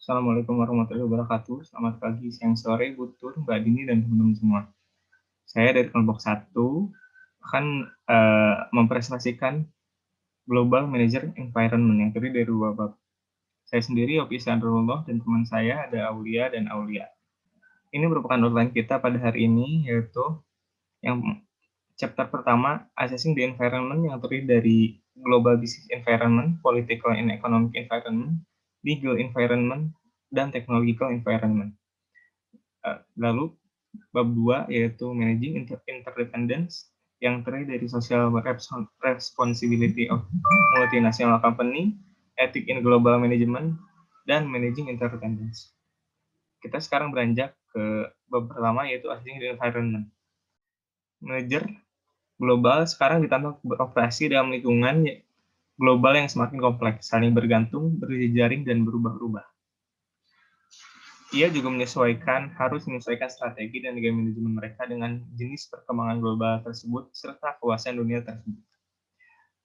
Assalamualaikum warahmatullahi wabarakatuh. Selamat pagi, siang, sore, Butur, Mbak Dini, dan teman-teman semua. Saya dari kelompok satu akan mempresentasikan Global Manager Environment yang terdiri dari dua bab. Saya sendiri, Yopi Sandrullah, dan teman saya ada Aulia dan Aulia. Ini merupakan outline kita pada hari ini, yaitu yang chapter pertama, Assessing the Environment, yang terdiri dari Global Business Environment, Political and Economic Environment, Legal Environment, dan Technological Environment. Lalu bab 2 yaitu Managing Interdependence yang terdiri dari Social Responsibility of Multinational Company, Ethic in Global Management, dan Managing Interdependence. Kita sekarang beranjak ke bab pertama yaitu Assessing the Environment. Manager global sekarang ditambah beroperasi dalam lingkungan global yang semakin kompleks, saling bergantung, berjejaring, dan berubah-ubah. Ia juga harus menyesuaikan strategi dan gaya manajemen mereka dengan jenis perkembangan global tersebut serta kekuasaan dunia tersebut.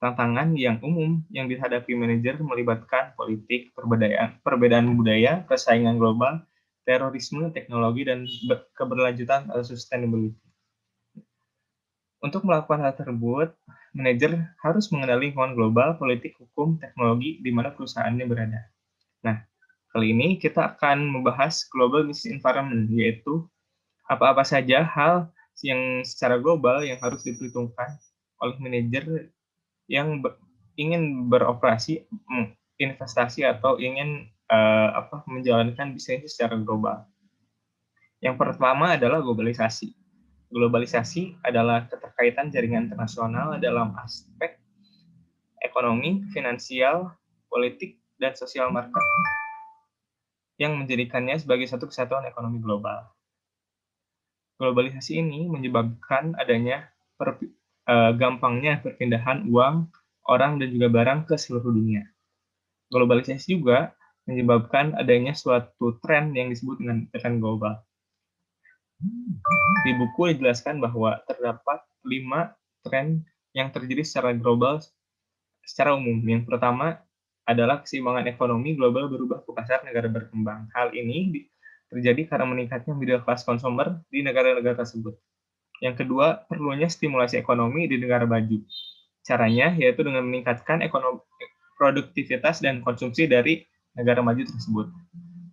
Tantangan yang umum yang dihadapi manajer melibatkan politik, perbedaan budaya, persaingan global, terorisme, teknologi, dan keberlanjutan atau sustainability. Untuk melakukan hal tersebut, manajer harus mengenali lingkungan global, politik, hukum, teknologi di mana perusahaannya berada. Nah, kali ini kita akan membahas Global Business Environment, yaitu apa-apa saja hal yang secara global yang harus diperhitungkan oleh manajer yang ingin beroperasi, investasi, atau ingin menjalankan bisnis secara global. Yang pertama adalah globalisasi. Globalisasi adalah keterkaitan jaringan internasional dalam aspek ekonomi, finansial, politik, dan sosial market yang menjadikannya sebagai satu kesatuan ekonomi global. Globalisasi ini menyebabkan adanya gampangnya perpindahan uang, orang, dan juga barang ke seluruh dunia. Globalisasi juga menyebabkan adanya suatu tren yang disebut dengan tren global. Di buku dijelaskan bahwa terdapat 5 tren yang terjadi secara global secara umum. Yang pertama adalah keseimbangan ekonomi global berubah ke pasar negara berkembang. Hal ini terjadi karena meningkatnya middle class consumer di negara-negara tersebut. Yang kedua, perlunya stimulasi ekonomi di negara maju. Caranya yaitu dengan meningkatkan produktivitas dan konsumsi dari negara maju tersebut.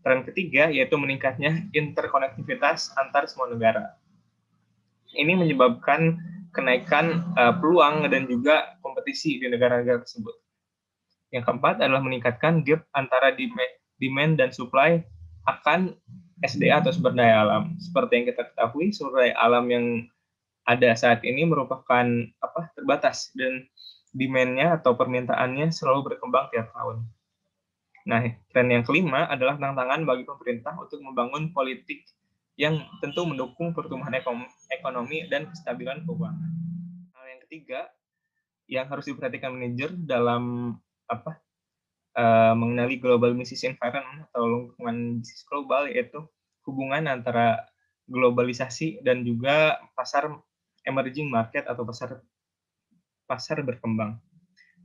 Tren ketiga yaitu meningkatnya interkonektivitas antar semua negara. Ini menyebabkan kenaikan peluang dan juga kompetisi di negara-negara tersebut. Yang keempat adalah meningkatkan gap antara demand dan supply akan SDA atau sumber daya alam. Seperti yang kita ketahui, sumber daya alam yang ada saat ini merupakan terbatas dan demand-nya atau permintaannya selalu berkembang tiap tahun. Nah, tren yang kelima adalah tantangan bagi pemerintah untuk membangun politik yang tentu mendukung pertumbuhan ekonomi dan kestabilan keuangan. Hal yang ketiga yang harus diperhatikan manajer dalam mengenali global business environment atau lingkungan bisnis global yaitu hubungan antara globalisasi dan juga pasar emerging market atau pasar berkembang.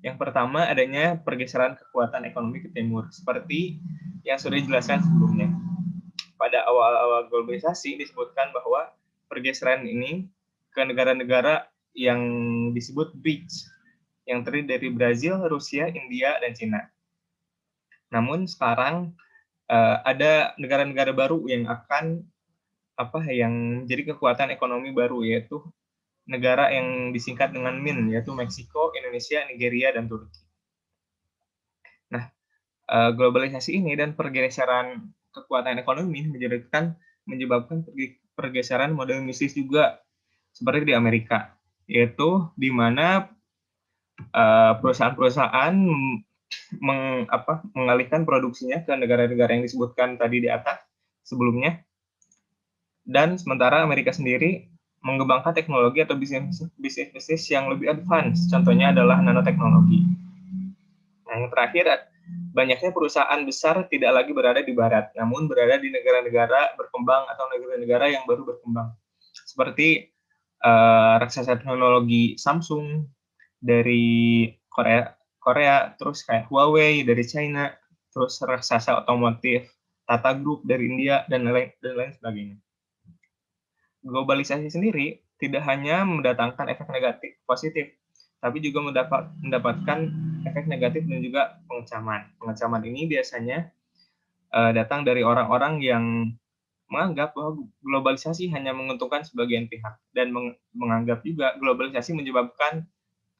Yang pertama adanya pergeseran kekuatan ekonomi ke timur, seperti yang sudah dijelaskan sebelumnya. Pada awal-awal globalisasi disebutkan bahwa pergeseran ini ke negara-negara yang disebut BRICS, yang terdiri dari Brazil, Rusia, India, dan Cina. Namun sekarang ada negara-negara baru yang akan yang menjadi kekuatan ekonomi baru, yaitu negara yang disingkat dengan MIN, yaitu Meksiko, Indonesia, Nigeria, dan Turki. Nah, globalisasi ini dan pergeseran kekuatan ekonomi menyebabkan pergeseran model bisnis juga, seperti di Amerika, yaitu di mana perusahaan-perusahaan mengalihkan produksinya ke negara-negara yang disebutkan tadi di atas sebelumnya, dan sementara Amerika sendiri mengembangkan teknologi atau bisnis yang lebih advance, contohnya adalah nanoteknologi. Nah, yang terakhir, banyaknya perusahaan besar tidak lagi berada di barat, namun berada di negara-negara berkembang atau negara-negara yang baru berkembang. Seperti raksasa teknologi Samsung dari Korea, terus kayak Huawei dari China, terus raksasa otomotif Tata Group dari India, dan lain sebagainya. Globalisasi sendiri tidak hanya mendatangkan efek negatif positif, tapi juga mendapatkan efek negatif dan juga pengecaman. Pengecaman ini biasanya datang dari orang-orang yang menganggap bahwa globalisasi hanya menguntungkan sebagian pihak, dan menganggap juga globalisasi menyebabkan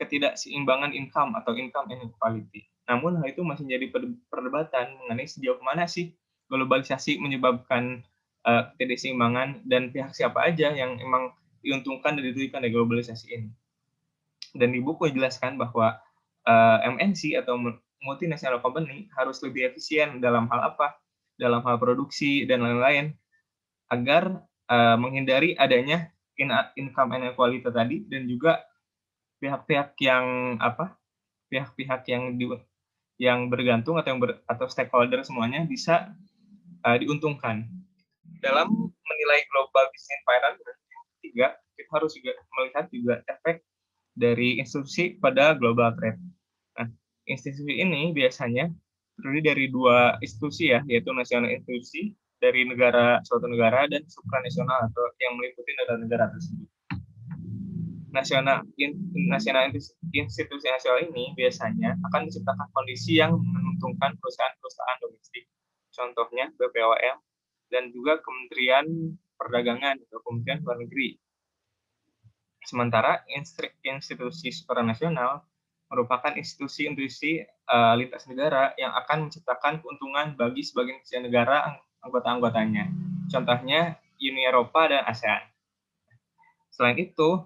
ketidakseimbangan income atau income inequality. Namun hal itu masih menjadi perdebatan mengenai sejauh mana sih globalisasi menyebabkan ketidakseimbangan, dan pihak siapa aja yang emang diuntungkan dan dirugikan dari globalisasi ini. Dan di buku dijelaskan bahwa MNC atau multinational company harus lebih efisien dalam hal apa? Dalam hal produksi dan lain-lain, agar menghindari adanya income inequality tadi, dan juga pihak-pihak yang pihak-pihak yang bergantung atau stakeholder semuanya bisa diuntungkan. Dalam menilai global business environment, ketiga, kita harus juga melihat juga efek dari institusi pada global trade. Nah, institusi ini biasanya terdiri dari dua institusi ya, yaitu nasional institusi dari suatu negara, dan supranasional atau yang meliputi negara-negara tersebut. Nasional institusi nasional ini biasanya akan menciptakan kondisi yang menguntungkan perusahaan-perusahaan domestik. Contohnya BPOM dan juga Kementerian Perdagangan atau Kementerian Luar Negeri. Sementara institusi supranasional merupakan institusi lintas negara yang akan menciptakan keuntungan bagi sebagian besar negara anggota-anggotanya. Contohnya Uni Eropa dan ASEAN. Selain itu,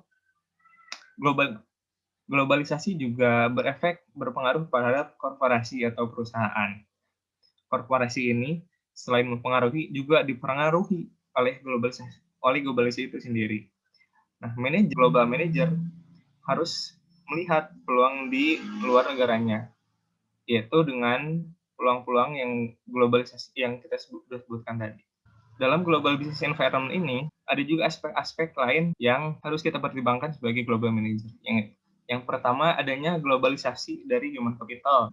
globalisasi juga berpengaruh terhadap korporasi atau perusahaan. Korporasi ini selain mempengaruhi juga dipengaruhi oleh globalisasi itu sendiri. Nah, global manager harus melihat peluang di luar negaranya, yaitu dengan peluang-peluang yang globalisasi yang kita sebutkan tadi. Dalam global business environment ini, ada juga aspek-aspek lain yang harus kita pertimbangkan sebagai global manager. Yang pertama, adanya globalisasi dari human capital.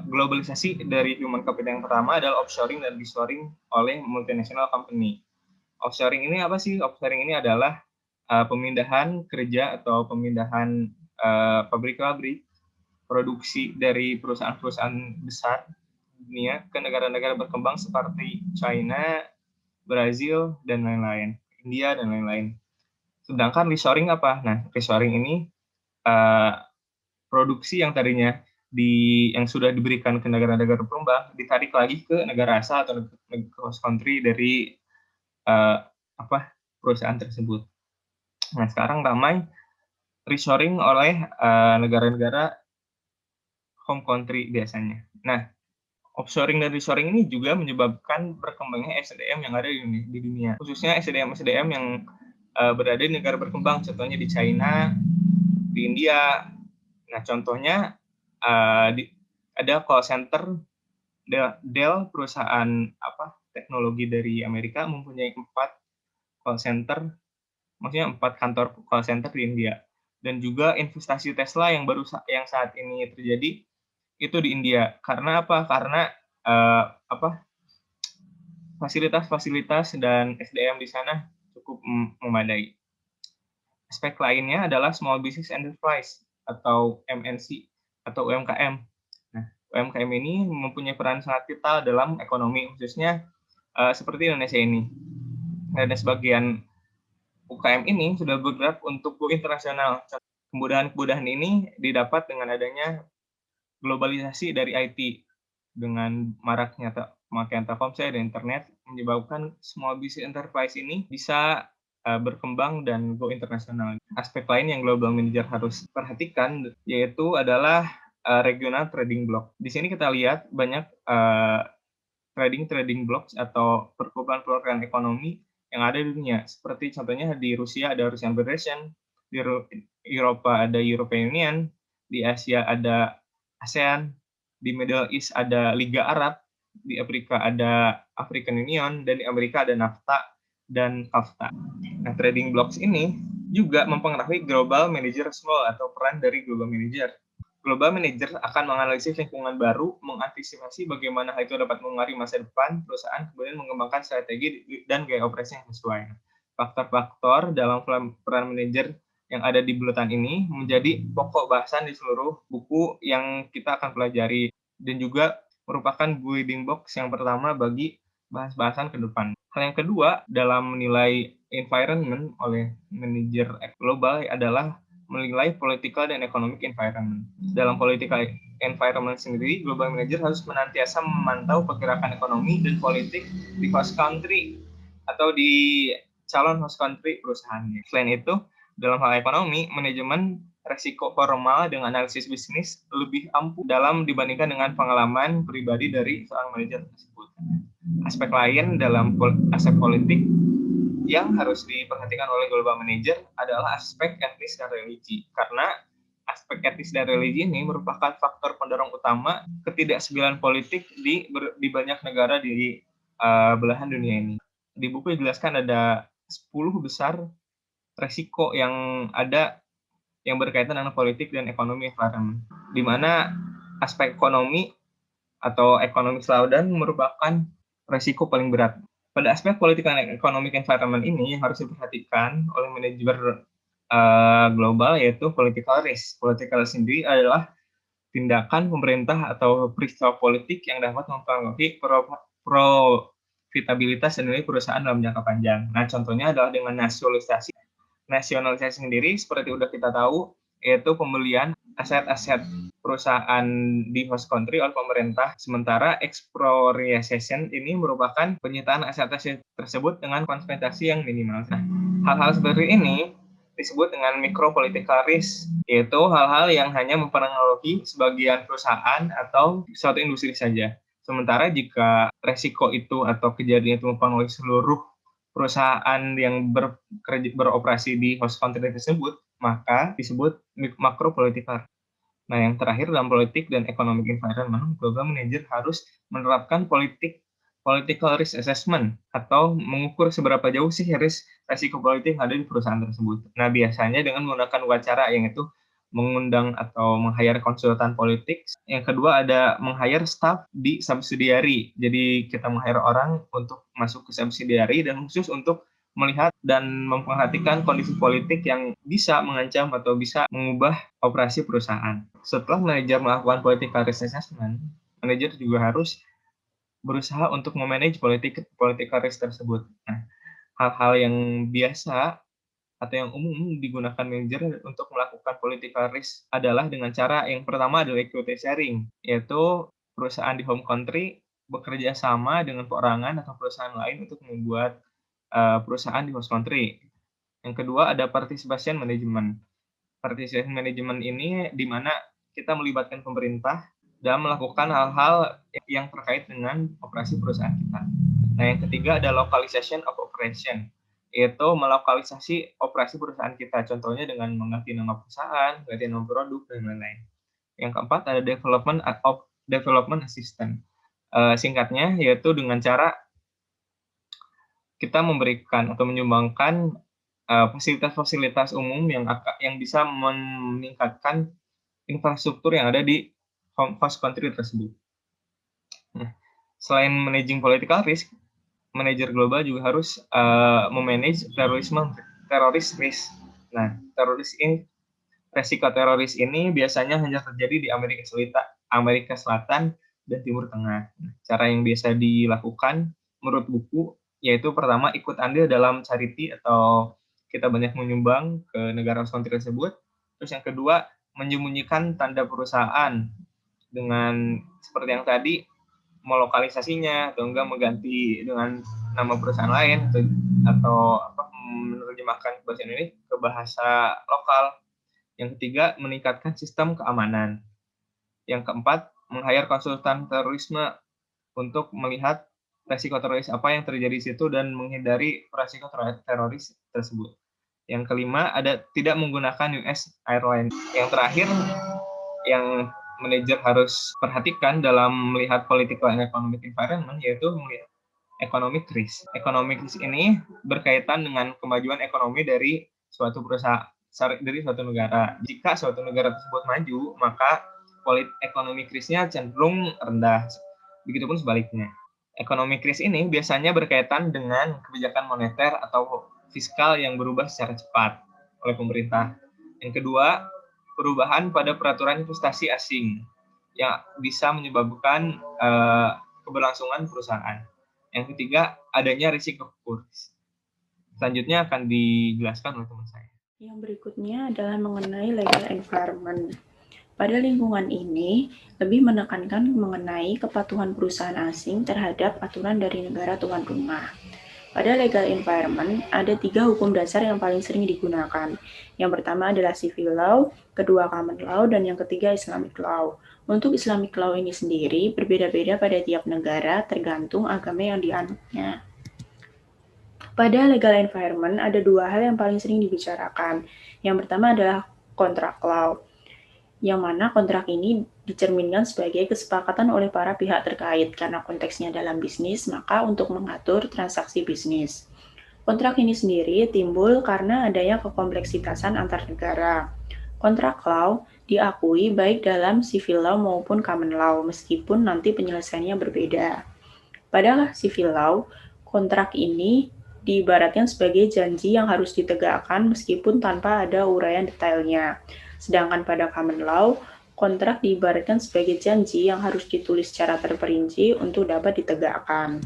Globalisasi dari human capital yang pertama adalah offshoring dan reshoring oleh multinational company. Offshoring ini apa sih? Offshoring ini adalah pemindahan kerja atau pemindahan pabrik-pabrik produksi dari perusahaan-perusahaan besar dunia ke negara-negara berkembang seperti China, Brazil, dan lain-lain, India, dan lain-lain. Sedangkan reshoring apa? Nah, reshoring ini produksi yang tadinya yang sudah diberikan ke negara-negara berkembang ditarik lagi ke negara asal atau ke host country dari perusahaan tersebut. Nah, sekarang ramai reshoring oleh negara-negara home country biasanya. Nah, offshoring dan reshoring ini juga menyebabkan berkembangnya SDM yang ada di dunia, khususnya SDM yang berada di negara berkembang, contohnya di China, di India. Nah, contohnya ada call center Dell, perusahaan teknologi dari Amerika, mempunyai 4 call center, maksudnya 4 kantor call center di India. Dan juga investasi Tesla yang saat ini terjadi itu di India. Karena apa? Karena fasilitas-fasilitas dan SDM di sana cukup memadai. Aspek lainnya adalah small business enterprise atau MNC atau UMKM. Nah, UMKM ini mempunyai peran sangat vital dalam ekonomi, khususnya seperti Indonesia ini. Dan sebagian UKM ini sudah bergerak untuk go internasional. Kemudahan-kemudahan ini didapat dengan adanya globalisasi dari IT. Dengan maraknya pemakaian Telkomsel dan internet menyebabkan small business enterprise ini bisa berkembang dan go internasional. Aspek lain yang global manager harus perhatikan yaitu adalah regional trading block. Di sini kita lihat banyak trading blocks atau perkumpulan ekonomi yang ada di dunia. Seperti contohnya di Rusia ada Russian Federation, di Eropa ada European Union, di Asia ada ASEAN, di Middle East ada Liga Arab, di Afrika ada African Union, dan di Amerika ada NAFTA dan CAFTA. Nah, trading blocks ini juga mempengaruhi global manager role atau peran dari global manager. Global manager akan menganalisis lingkungan baru, mengantisipasi bagaimana hal itu dapat mengaruhi masa depan perusahaan, kemudian mengembangkan strategi dan gaya operasi yang sesuai. Faktor-faktor dalam peran manajer yang ada di bulletin ini menjadi pokok bahasan di seluruh buku yang kita akan pelajari dan juga merupakan building box yang pertama bagi bahas-bahasan ke depan. Hal yang kedua dalam menilai environment oleh manajer global adalah menilai political dan economic environment. Dalam political environment sendiri, global manager harus senantiasa memantau pergerakan ekonomi dan politik di host country atau di calon host country perusahaannya. Selain itu, dalam hal ekonomi, manajemen resiko formal dengan analisis bisnis lebih ampuh dalam dibandingkan dengan pengalaman pribadi dari seorang manajer tersebut. Aspek lain dalam aspek politik yang harus diperhatikan oleh global manager adalah aspek etis dan religi. Karena aspek etis dan religi ini merupakan faktor pendorong utama ketidaksebilan politik di banyak negara di belahan dunia ini. Di buku dijelaskan ada 10 besar resiko yang ada yang berkaitan dengan politik dan ekonomi environment, di mana aspek ekonomi atau economic slowdown merupakan resiko paling berat. Pada aspek politik dan economic environment ini yang harus diperhatikan oleh manajer global yaitu political risk. Political risk sendiri adalah tindakan pemerintah atau peristiwa politik yang dapat mempengaruhi profitabilitas dan nilai perusahaan dalam jangka panjang. Nah, contohnya adalah dengan nasionalisasi. Nasionalisasi sendiri seperti udah kita tahu yaitu pembelian aset-aset perusahaan di host country oleh pemerintah, sementara expropriation ini merupakan penyitaan aset-aset tersebut dengan kompensasi yang minimal. Nah, hal-hal seperti ini disebut dengan micropolitical risk, yaitu hal-hal yang hanya mempengaruhi sebagian perusahaan atau suatu industri saja. Sementara jika resiko itu atau kejadian itu mempengaruhi seluruh perusahaan yang beroperasi di host country tersebut, maka disebut makropolitical. Nah, yang terakhir dalam politik dan economic environment, global manager harus menerapkan political risk assessment atau mengukur seberapa jauh sih risiko politik yang ada di perusahaan tersebut. Nah, biasanya dengan menggunakan wawancara yang itu mengundang atau meng-hire konsultan politik. Yang kedua ada meng-hire staff di subsidiary. Jadi kita meng-hire orang untuk masuk ke subsidiary dan khusus untuk melihat dan memperhatikan kondisi politik yang bisa mengancam atau bisa mengubah operasi perusahaan. Setelah manajer melakukan political risk assessment, manajer juga harus berusaha untuk memanage political risk tersebut. Nah, hal-hal yang biasa atau yang umum digunakan manajer untuk melakukan political risk adalah dengan cara yang pertama adalah equity sharing, yaitu perusahaan di home country bekerja sama dengan perorangan atau perusahaan lain untuk membuat perusahaan di host country. Yang kedua ada participation management. Participation management ini di mana kita melibatkan pemerintah dalam melakukan hal-hal yang terkait dengan operasi perusahaan kita. Nah, yang ketiga ada localization of operation, yaitu melokalisasi operasi perusahaan kita. Contohnya dengan mengganti nama perusahaan, ganti nama produk, dan lain-lain. Yang keempat ada development assistant. Singkatnya yaitu dengan cara kita memberikan atau menyumbangkan fasilitas-fasilitas umum yang bisa meningkatkan infrastruktur yang ada di host country tersebut. Nah, selain managing political risk, manajer global juga harus memanage teroris risk. Nah, resiko teroris ini biasanya hanya terjadi di Amerika Selatan dan Timur Tengah. Nah, cara yang biasa dilakukan menurut buku yaitu pertama ikut andil dalam charity atau kita banyak menyumbang ke negara host country tersebut. Terus yang kedua menyembunyikan tanda perusahaan dengan seperti yang tadi melokalisasinya atau enggak mengganti dengan nama perusahaan lain atau menerjemahkan bahasa Indonesia ke bahasa lokal. Yang ketiga meningkatkan sistem keamanan. Yang keempat meng-hire konsultan terorisme untuk melihat resiko teroris apa yang terjadi di situ dan menghindari resiko teroris tersebut. Yang kelima ada tidak menggunakan US Airlines. Yang terakhir yang manajer harus perhatikan dalam melihat political and economic environment yaitu melihat economic risk. Economic risk ini berkaitan dengan kemajuan ekonomi dari suatu perusahaan, dari suatu negara. Jika suatu negara tersebut maju, maka ekonomi krisnya cenderung rendah. Begitupun sebaliknya. Ekonomi kris ini biasanya berkaitan dengan kebijakan moneter atau fiskal yang berubah secara cepat oleh pemerintah. Yang kedua, perubahan pada peraturan investasi asing yang bisa menyebabkan keberlangsungan perusahaan. Yang ketiga, adanya risiko kurs. Selanjutnya akan dijelaskan oleh teman saya. Yang berikutnya adalah mengenai legal environment. Pada lingkungan ini, lebih menekankan mengenai kepatuhan perusahaan asing terhadap aturan dari negara tuan rumah. Pada legal environment, ada 3 hukum dasar yang paling sering digunakan. Yang pertama adalah civil law, kedua common law, dan yang ketiga Islamic law. Untuk Islamic law ini sendiri berbeda-beda pada tiap negara tergantung agama yang dianutnya. Pada legal environment, ada 2 hal yang paling sering dibicarakan. Yang pertama adalah contract law, yang mana kontrak ini dicerminkan sebagai kesepakatan oleh para pihak terkait karena konteksnya dalam bisnis, maka untuk mengatur transaksi bisnis. Kontrak ini sendiri timbul karena adanya kekompleksitasan antar negara. Kontrak law diakui baik dalam civil law maupun common law, meskipun nanti penyelesaiannya berbeda. Pada civil law, kontrak ini diibaratkan sebagai janji yang harus ditegakkan meskipun tanpa ada uraian detailnya. Sedangkan pada common law, kontrak diibaratkan sebagai janji yang harus ditulis secara terperinci untuk dapat ditegakkan.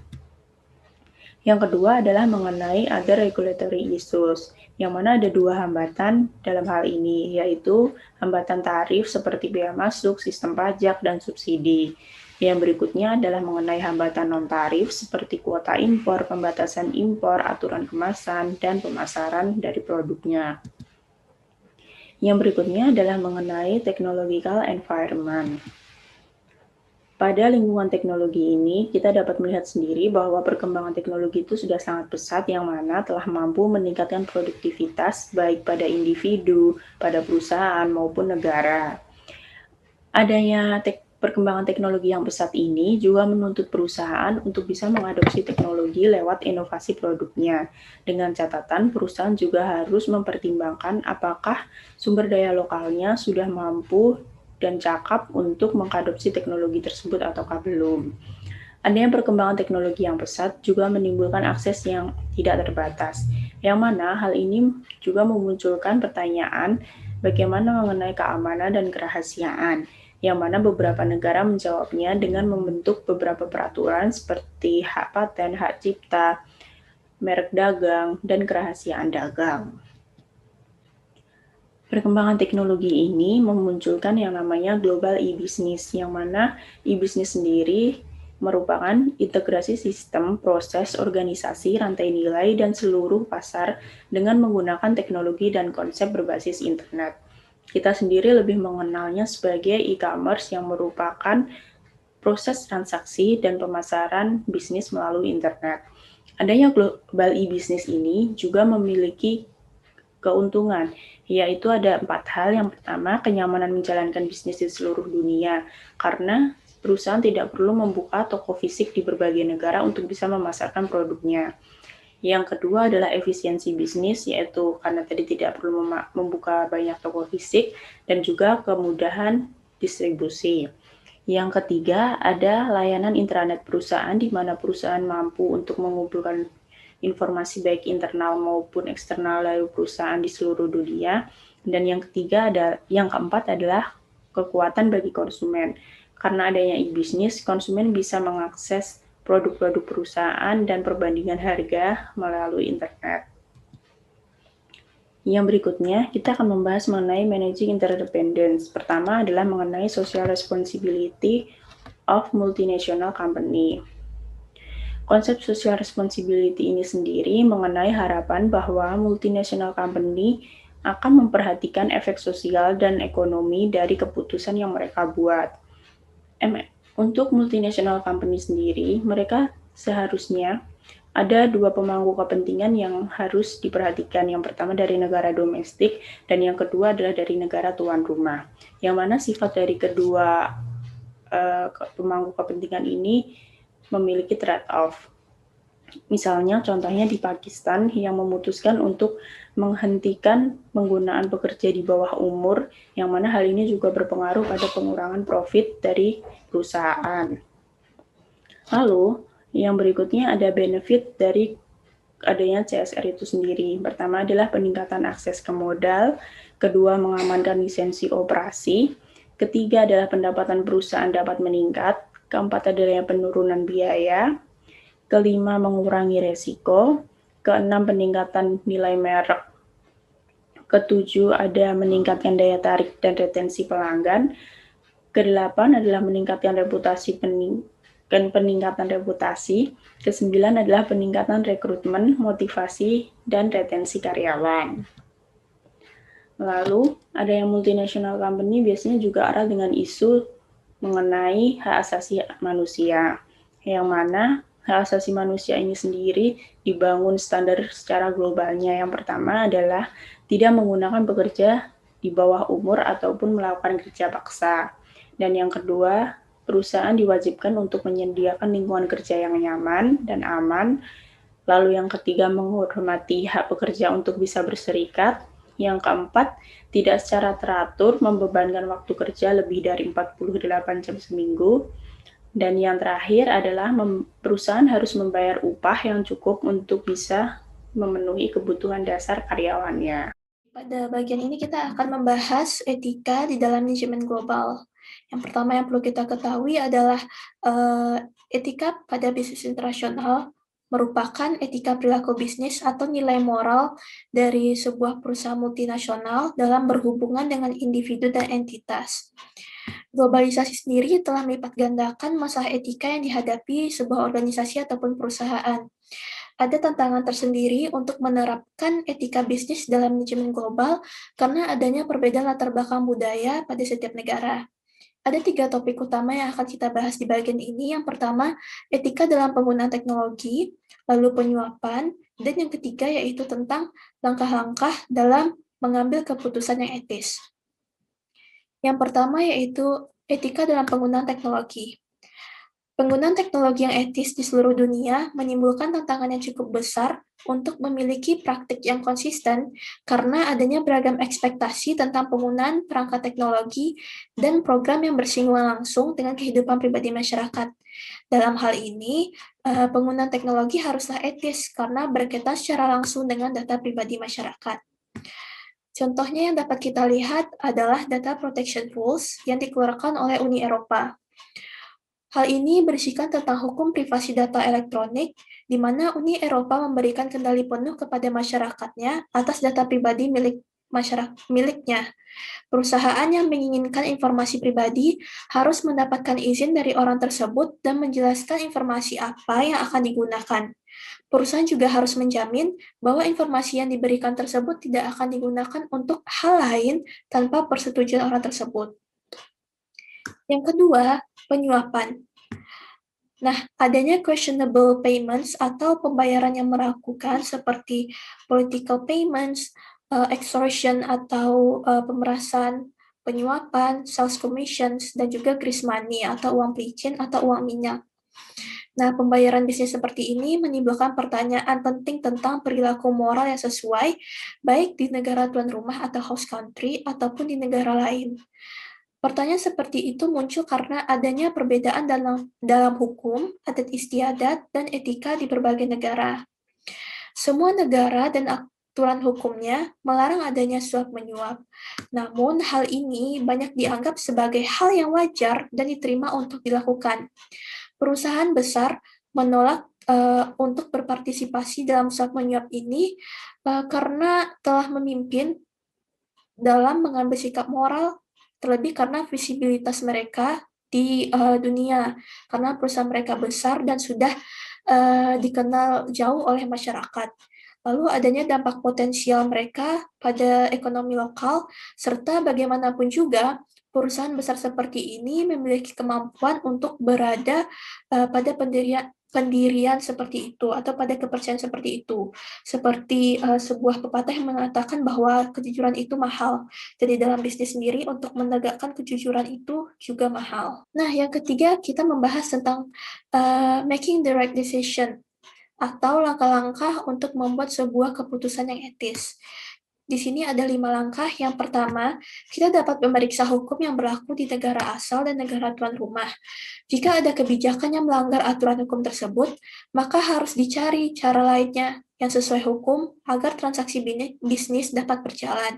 Yang kedua adalah mengenai other regulatory issues, yang mana ada 2 hambatan dalam hal ini, yaitu hambatan tarif seperti bea masuk, sistem pajak, dan subsidi. Yang berikutnya adalah mengenai hambatan non-tarif seperti kuota impor, pembatasan impor, aturan kemasan, dan pemasaran dari produknya. Yang berikutnya adalah mengenai technological environment. Pada lingkungan teknologi ini, kita dapat melihat sendiri bahwa perkembangan teknologi itu sudah sangat pesat yang mana telah mampu meningkatkan produktivitas baik pada individu, pada perusahaan, maupun negara. Adanya perkembangan teknologi yang pesat ini juga menuntut perusahaan untuk bisa mengadopsi teknologi lewat inovasi produknya. Dengan catatan, perusahaan juga harus mempertimbangkan apakah sumber daya lokalnya sudah mampu dan cakap untuk mengadopsi teknologi tersebut ataukah belum. Adanya perkembangan teknologi yang pesat juga menimbulkan akses yang tidak terbatas, yang mana hal ini juga memunculkan pertanyaan bagaimana mengenai keamanan dan kerahasiaan, yang mana beberapa negara menjawabnya dengan membentuk beberapa peraturan seperti hak paten, hak cipta, merek dagang, dan kerahasiaan dagang. Perkembangan teknologi ini memunculkan yang namanya global e-business, yang mana e-business sendiri merupakan integrasi sistem, proses, organisasi, rantai nilai, dan seluruh pasar dengan menggunakan teknologi dan konsep berbasis internet. Kita sendiri lebih mengenalnya sebagai e-commerce yang merupakan proses transaksi dan pemasaran bisnis melalui internet. Adanya global e-business ini juga memiliki keuntungan, yaitu ada 4 hal. Yang pertama, kenyamanan menjalankan bisnis di seluruh dunia, karena perusahaan tidak perlu membuka toko fisik di berbagai negara untuk bisa memasarkan produknya. Yang kedua adalah efisiensi bisnis, yaitu karena tadi tidak perlu membuka banyak toko fisik, dan juga kemudahan distribusi. Yang ketiga ada layanan intranet perusahaan, di mana perusahaan mampu untuk mengumpulkan informasi baik internal maupun eksternal dari perusahaan di seluruh dunia. Dan yang keempat adalah kekuatan bagi konsumen. Karena adanya e-business, konsumen bisa mengakses produk-produk perusahaan dan perbandingan harga melalui internet. Yang berikutnya, kita akan membahas mengenai managing interdependence. Pertama adalah mengenai social responsibility of multinational company. Konsep social responsibility ini sendiri mengenai harapan bahwa multinational company akan memperhatikan efek sosial dan ekonomi dari keputusan yang mereka buat. Untuk multinational company sendiri, mereka seharusnya ada 2 pemangku kepentingan yang harus diperhatikan. Yang pertama dari negara domestik, dan yang kedua adalah dari negara tuan rumah. Yang mana sifat dari kedua pemangku kepentingan ini memiliki trade-off. Misalnya contohnya di Pakistan yang memutuskan untuk menghentikan penggunaan pekerja di bawah umur, yang mana hal ini juga berpengaruh pada pengurangan profit dari perusahaan. Lalu, yang berikutnya ada benefit dari adanya CSR itu sendiri. Pertama adalah peningkatan akses ke modal, kedua mengamankan lisensi operasi, ketiga adalah pendapatan perusahaan dapat meningkat, keempat adalah penurunan biaya, kelima mengurangi resiko, keenam peningkatan nilai merek, ketujuh ada meningkatkan daya tarik dan retensi pelanggan, kedelapan adalah meningkatkan peningkatan reputasi, kesembilan adalah peningkatan rekrutmen, motivasi, dan retensi karyawan. Lalu ada yang multinational company biasanya juga arah dengan isu mengenai hak asasi manusia, yang mana hak asasi manusia ini sendiri dibangun standar secara globalnya. Yang pertama adalah tidak menggunakan pekerja di bawah umur ataupun melakukan kerja paksa. Dan yang kedua, perusahaan diwajibkan untuk menyediakan lingkungan kerja yang nyaman dan aman. Lalu yang ketiga, menghormati hak pekerja untuk bisa berserikat. Yang keempat, tidak secara teratur membebankan waktu kerja lebih dari 48 jam seminggu. Dan yang terakhir adalah perusahaan harus membayar upah yang cukup untuk bisa memenuhi kebutuhan dasar karyawannya. Pada bagian ini kita akan membahas etika di dalam manajemen global. Yang pertama yang perlu kita ketahui adalah etika pada bisnis internasional merupakan etika perilaku bisnis atau nilai moral dari sebuah perusahaan multinasional dalam berhubungan dengan individu dan entitas. Globalisasi sendiri telah melipat gandakan masalah etika yang dihadapi sebuah organisasi ataupun perusahaan. Ada tantangan tersendiri untuk menerapkan etika bisnis dalam manajemen global karena adanya perbedaan latar belakang budaya pada setiap negara. Ada 3 topik utama yang akan kita bahas di bagian ini. Yang pertama, etika dalam penggunaan teknologi, lalu penyuapan, dan yang ketiga yaitu tentang langkah-langkah dalam mengambil keputusan yang etis. Yang pertama yaitu etika dalam penggunaan teknologi. Penggunaan teknologi yang etis di seluruh dunia menimbulkan tantangan yang cukup besar untuk memiliki praktik yang konsisten karena adanya beragam ekspektasi tentang penggunaan perangkat teknologi dan program yang bersinggungan langsung dengan kehidupan pribadi masyarakat. Dalam hal ini, penggunaan teknologi haruslah etis karena berkaitan secara langsung dengan data pribadi masyarakat. Contohnya yang dapat kita lihat adalah Data Protection Rules yang dikeluarkan oleh Uni Eropa. Hal ini berisikan tentang hukum privasi data elektronik, di mana Uni Eropa memberikan kendali penuh kepada masyarakatnya atas data pribadi miliknya. Perusahaan yang menginginkan informasi pribadi harus mendapatkan izin dari orang tersebut dan menjelaskan informasi apa yang akan digunakan. Perusahaan juga harus menjamin bahwa informasi yang diberikan tersebut tidak akan digunakan untuk hal lain tanpa persetujuan orang tersebut. Yang kedua, penyuapan. Nah, adanya questionable payments atau pembayaran yang meragukan seperti political payments, extortion atau pemerasan, penyuapan, sales commissions, dan juga grease money atau uang pelicin atau uang minyak. Nah, pembayaran bisnis seperti ini menimbulkan pertanyaan penting tentang perilaku moral yang sesuai, baik di negara tuan rumah atau host country, ataupun di negara lain. Pertanyaan seperti itu muncul karena adanya perbedaan dalam hukum, adat istiadat, dan etika di berbagai negara. Semua negara dan aturan hukumnya melarang adanya suap-menyuap. Namun, hal ini banyak dianggap sebagai hal yang wajar dan diterima untuk dilakukan. Perusahaan besar menolak untuk berpartisipasi dalam suap-menyuap ini karena telah memimpin dalam mengambil sikap moral, terlebih karena visibilitas mereka di dunia, karena perusahaan mereka besar dan sudah dikenal jauh oleh masyarakat. Lalu adanya dampak potensial mereka pada ekonomi lokal, serta bagaimanapun juga perusahaan besar seperti ini memiliki kemampuan untuk berada pada pendirian seperti itu atau pada kepercayaan seperti itu. Seperti sebuah pepatah yang mengatakan bahwa kejujuran itu mahal. Jadi dalam bisnis sendiri untuk menegakkan kejujuran itu juga mahal. Nah, yang ketiga kita membahas tentang making the right decision atau langkah-langkah untuk membuat sebuah keputusan yang etis. Di sini ada 5 langkah. Yang pertama, kita dapat memeriksa hukum yang berlaku di negara asal dan negara tuan rumah. Jika ada kebijakan yang melanggar aturan hukum tersebut, maka harus dicari cara lainnya yang sesuai hukum agar transaksi bisnis dapat berjalan.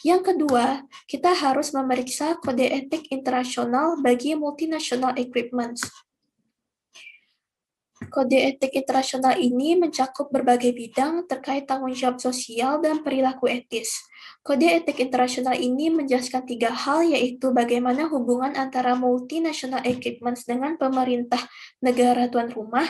Yang kedua, kita harus memeriksa kode etik internasional bagi multinational equipment. Kode etik internasional ini mencakup berbagai bidang terkait tanggung jawab sosial dan perilaku etis. Kode etik internasional ini menjelaskan 3 hal, yaitu bagaimana hubungan antara multinational equipment dengan pemerintah negara tuan rumah,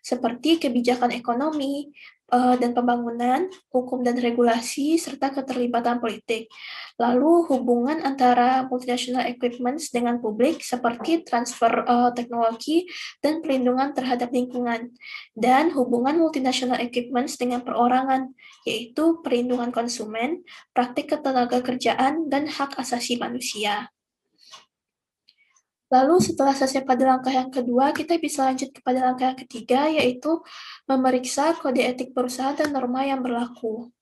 seperti kebijakan ekonomi dan pembangunan, hukum dan regulasi, serta keterlibatan politik. Lalu hubungan antara multinational equipment dengan publik, seperti transfer teknologi dan perlindungan terhadap lingkungan, dan hubungan multinational equipment dengan perorangan, yaitu perlindungan konsumen, praktik ketenaga kerjaan, dan hak asasi manusia. Lalu setelah selesai pada langkah yang kedua, kita bisa lanjut kepada langkah yang ketiga, yaitu memeriksa kode etik perusahaan dan norma yang berlaku.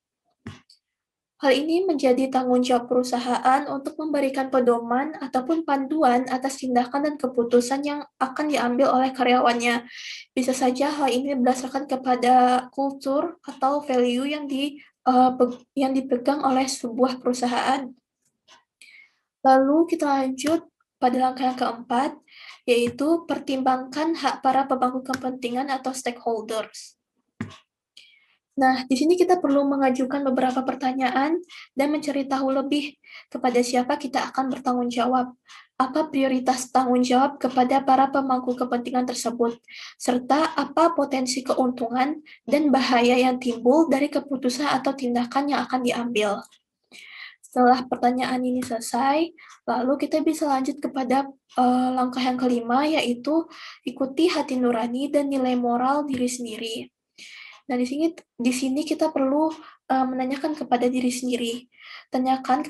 Hal ini menjadi tanggung jawab perusahaan untuk memberikan pedoman ataupun panduan atas tindakan dan keputusan yang akan diambil oleh karyawannya. Bisa saja hal ini berdasarkan kepada kultur atau value yang dipegang oleh sebuah perusahaan. Lalu kita lanjut pada langkah yang keempat, yaitu pertimbangkan hak para pemangku kepentingan atau stakeholders. Nah, di sini kita perlu mengajukan beberapa pertanyaan dan mencari tahu lebih kepada siapa kita akan bertanggung jawab, apa prioritas tanggung jawab kepada para pemangku kepentingan tersebut, serta apa potensi keuntungan dan bahaya yang timbul dari keputusan atau tindakan yang akan diambil. Setelah pertanyaan ini selesai, lalu kita bisa lanjut kepada langkah yang kelima, yaitu ikuti hati nurani dan nilai moral diri sendiri. Nah, di sini kita perlu menanyakan kepada diri sendiri. Tanyakan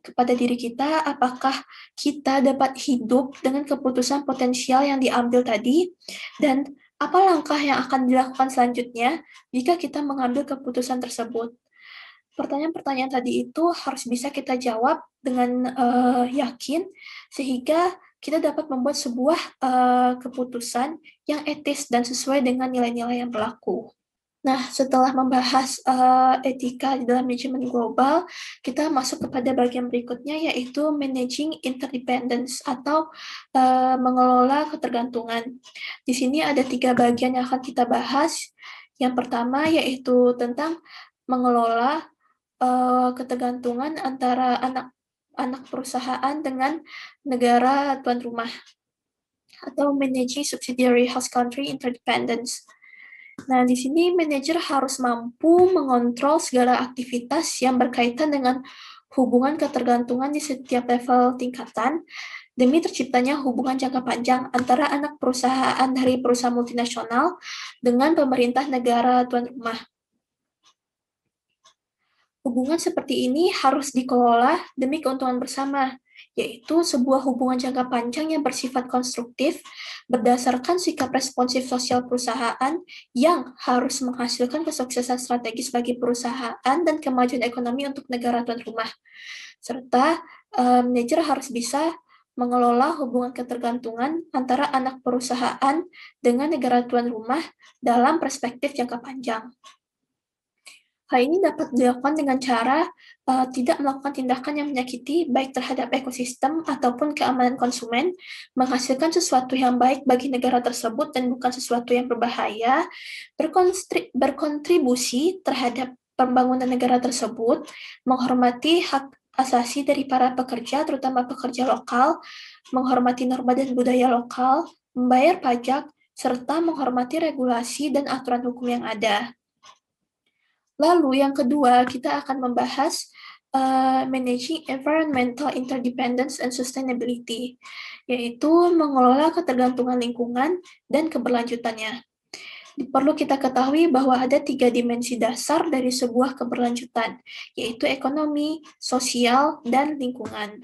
kepada diri kita, apakah kita dapat hidup dengan keputusan potensial yang diambil tadi, dan apa langkah yang akan dilakukan selanjutnya jika kita mengambil keputusan tersebut. Pertanyaan-pertanyaan tadi itu harus bisa kita jawab dengan yakin, sehingga kita dapat membuat sebuah keputusan yang etis dan sesuai dengan nilai-nilai yang berlaku. Nah, setelah membahas etika di dalam manajemen global, kita masuk kepada bagian berikutnya, yaitu managing interdependence atau mengelola ketergantungan. Di sini ada 3 bagian yang akan kita bahas. Yang pertama yaitu tentang mengelola ketergantungan antara anak perusahaan dengan negara tuan rumah, atau managing subsidiary host country interdependence. Nah, di sini manajer harus mampu mengontrol segala aktivitas yang berkaitan dengan hubungan ketergantungan di setiap level tingkatan demi terciptanya hubungan jangka panjang antara anak perusahaan dari perusahaan multinasional dengan pemerintah negara tuan rumah. Hubungan seperti ini harus dikelola demi keuntungan bersama, yaitu sebuah hubungan jangka panjang yang bersifat konstruktif berdasarkan sikap responsif sosial perusahaan yang harus menghasilkan kesuksesan strategis bagi perusahaan dan kemajuan ekonomi untuk negara tuan rumah. Serta manajer harus bisa mengelola hubungan ketergantungan antara anak perusahaan dengan negara tuan rumah dalam perspektif jangka panjang. Hal ini dapat dilakukan dengan cara tidak melakukan tindakan yang menyakiti baik terhadap ekosistem ataupun keamanan konsumen, menghasilkan sesuatu yang baik bagi negara tersebut dan bukan sesuatu yang berbahaya, berkontribusi terhadap pembangunan negara tersebut, menghormati hak asasi dari para pekerja, terutama pekerja lokal, menghormati norma dan budaya lokal, membayar pajak, serta menghormati regulasi dan aturan hukum yang ada. Lalu yang kedua, kita akan membahas managing environmental interdependence and sustainability, yaitu mengelola ketergantungan lingkungan dan keberlanjutannya. Perlu kita ketahui bahwa ada 3 dimensi dasar dari sebuah keberlanjutan, yaitu ekonomi, sosial, dan lingkungan.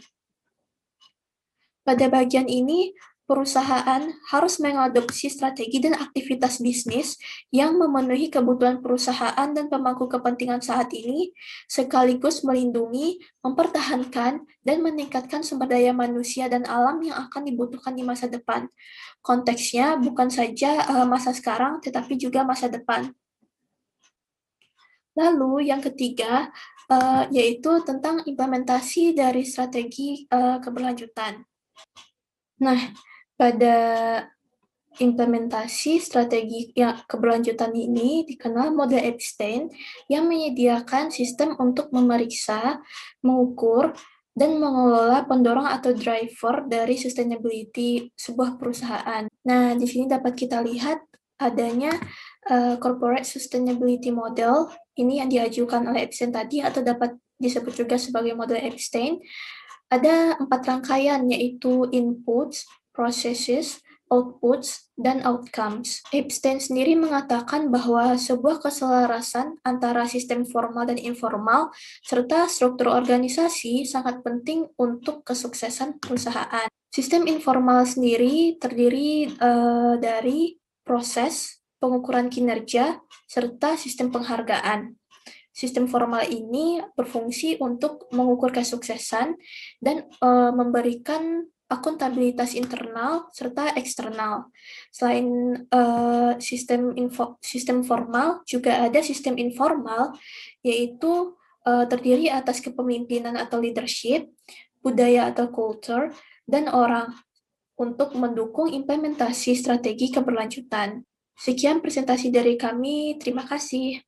Pada bagian ini, perusahaan harus mengadopsi strategi dan aktivitas bisnis yang memenuhi kebutuhan perusahaan dan pemangku kepentingan saat ini, sekaligus melindungi, mempertahankan, dan meningkatkan sumber daya manusia dan alam yang akan dibutuhkan di masa depan. Konteksnya bukan saja masa sekarang, tetapi juga masa depan. Lalu yang ketiga, yaitu tentang implementasi dari strategi keberlanjutan. Nah, pada implementasi strategi keberlanjutan ini dikenal model Epstein yang menyediakan sistem untuk memeriksa, mengukur, dan mengelola pendorong atau driver dari sustainability sebuah perusahaan. Nah, di sini dapat kita lihat adanya corporate sustainability model ini yang diajukan oleh Epstein tadi atau dapat disebut juga sebagai model Epstein. Ada 4 rangkaian yaitu inputs, processes, outputs, dan outcomes. Epstein sendiri mengatakan bahwa sebuah keselarasan antara sistem formal dan informal serta struktur organisasi sangat penting untuk kesuksesan perusahaan. Sistem informal sendiri terdiri dari proses, pengukuran kinerja, serta sistem penghargaan. Sistem formal ini berfungsi untuk mengukur kesuksesan dan memberikan akuntabilitas internal serta eksternal. Selain sistem formal, juga ada sistem informal, yaitu terdiri atas kepemimpinan atau leadership, budaya atau culture, dan orang untuk mendukung implementasi strategi keberlanjutan. Sekian presentasi dari kami, terima kasih.